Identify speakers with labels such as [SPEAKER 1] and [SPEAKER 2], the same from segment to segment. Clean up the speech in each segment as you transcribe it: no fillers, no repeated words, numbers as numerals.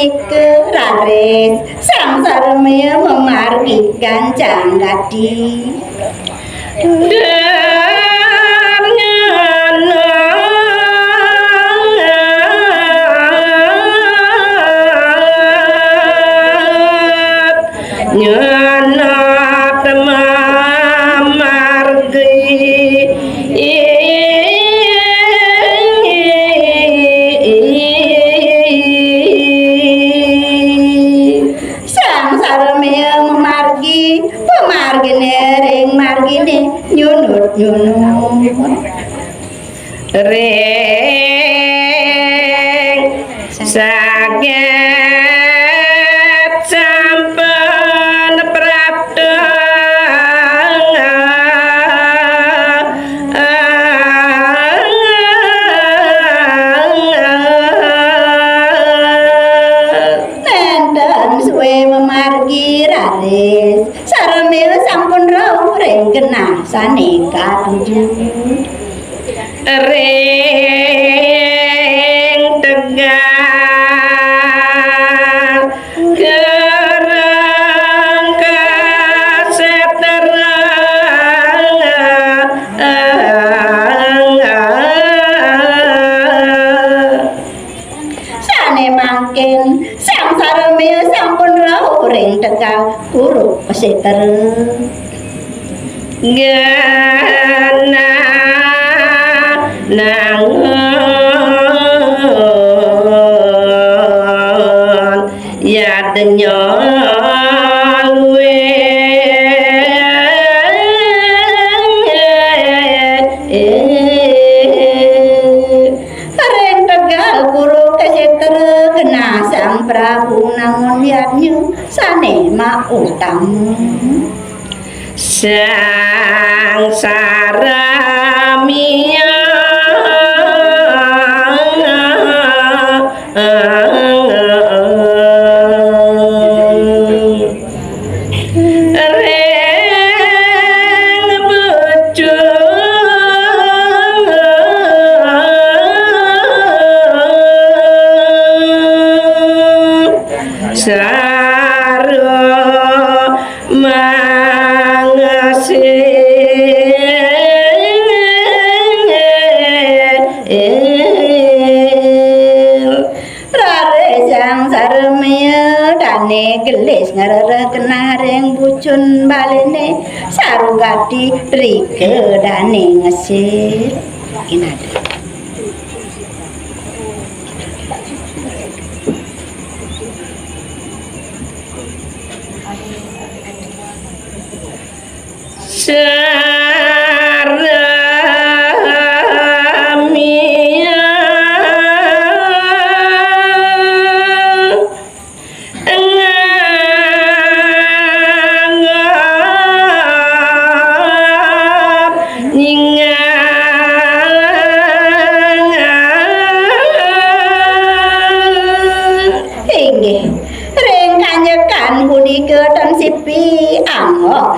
[SPEAKER 1] nike raris sang sarmaya memargi gancang gadi
[SPEAKER 2] ring saged sampun prapta
[SPEAKER 1] nenten suwe memargi raris sarmil sampun rawuh ring genah saneka tujuh
[SPEAKER 2] ring tegal kerang kaseterang
[SPEAKER 1] sane mangkin sang sarmil sampun rawuh ring tegal kuruk kaseterang
[SPEAKER 2] gana nangon yadnya luwe
[SPEAKER 1] ring tegal guru kaseter kena sang prabu nangon yadnya sane mak utamu
[SPEAKER 2] sang saramia reng bojo saro
[SPEAKER 1] gelis ngarere kenaring bucun balene sarugati rike dane ngesir kinada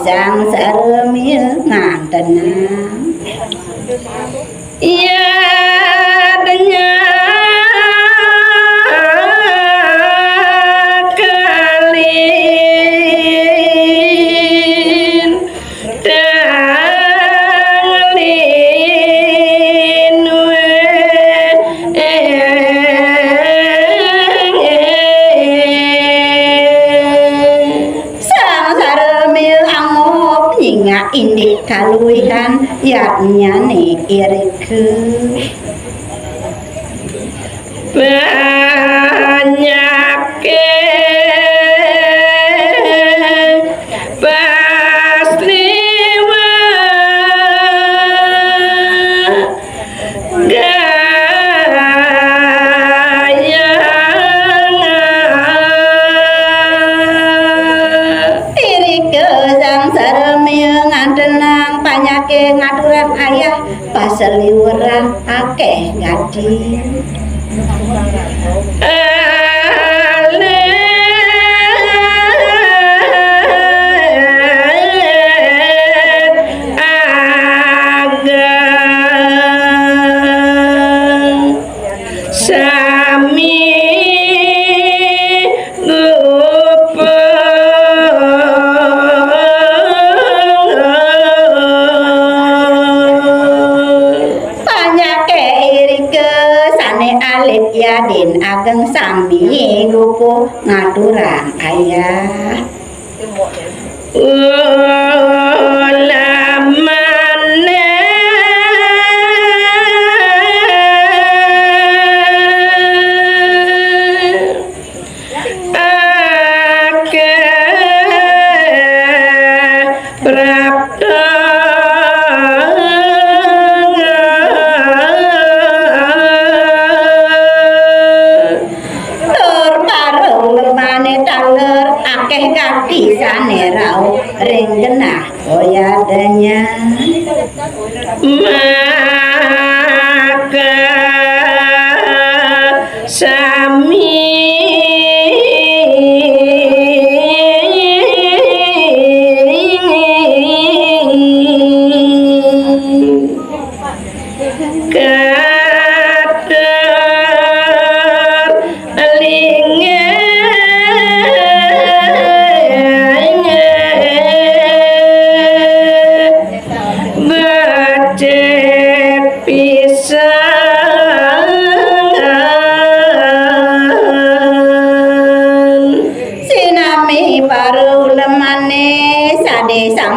[SPEAKER 1] sang sarmil ngantenang
[SPEAKER 2] ya denya kalin dalin
[SPEAKER 1] indik kaluwihan yaknyane irike
[SPEAKER 2] banyake pasliwa
[SPEAKER 1] ngaturan ayah paseliweran akeh gadi
[SPEAKER 2] sami
[SPEAKER 1] nyanyi lupu ngaturan ayah disane rau ring genah oyadanya maka sami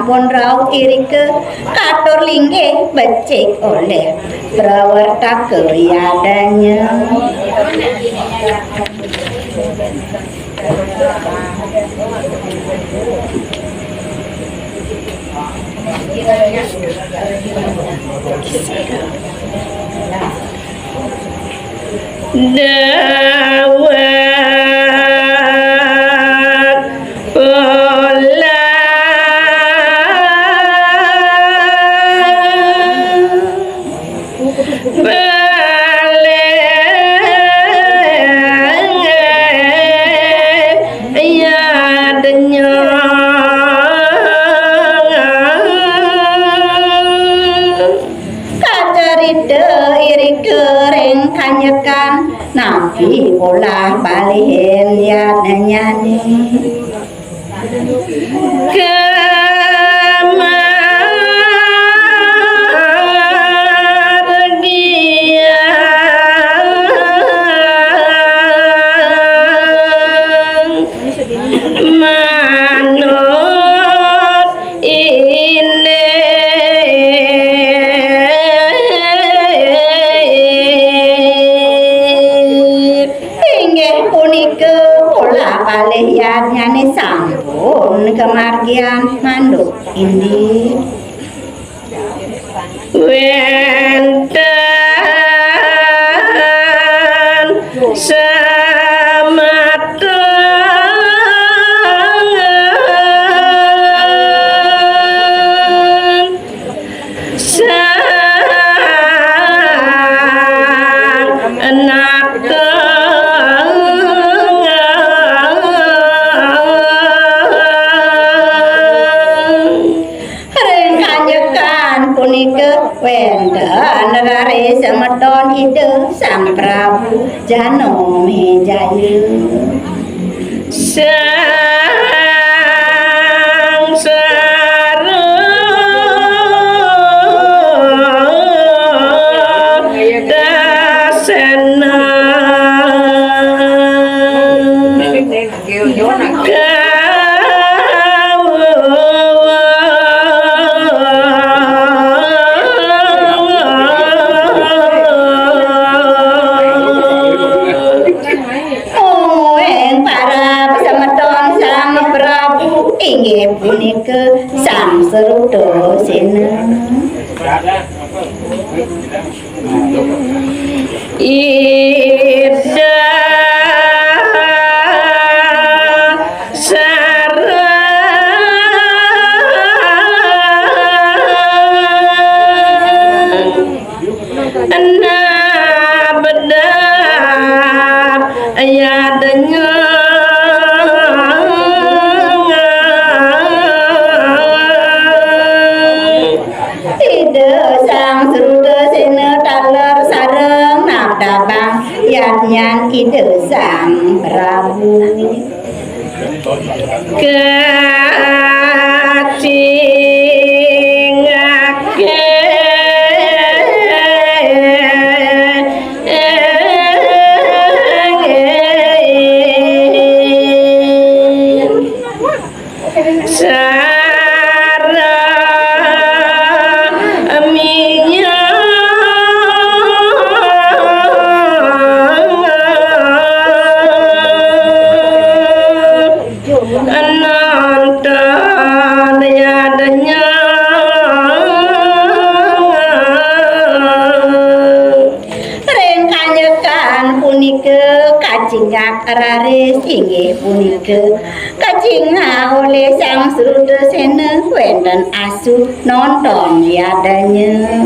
[SPEAKER 1] sampun rauh irike katur linggih becik oleh prawerta keyadanya Nabi pola balihin ya nyanyi nyane sampun kemargian manduk ini wenten Nagare semeton ide Sang Prabu Janome Jayu Sang Sara Dasena punika Sang Seruda Sena Ida Sara Ana bedar ayadanya nyan ide Sang Prabu kacingake punika kajingak raris inggih punika kajingah oleh sang Sudrasena wonten asu nonton yadanya.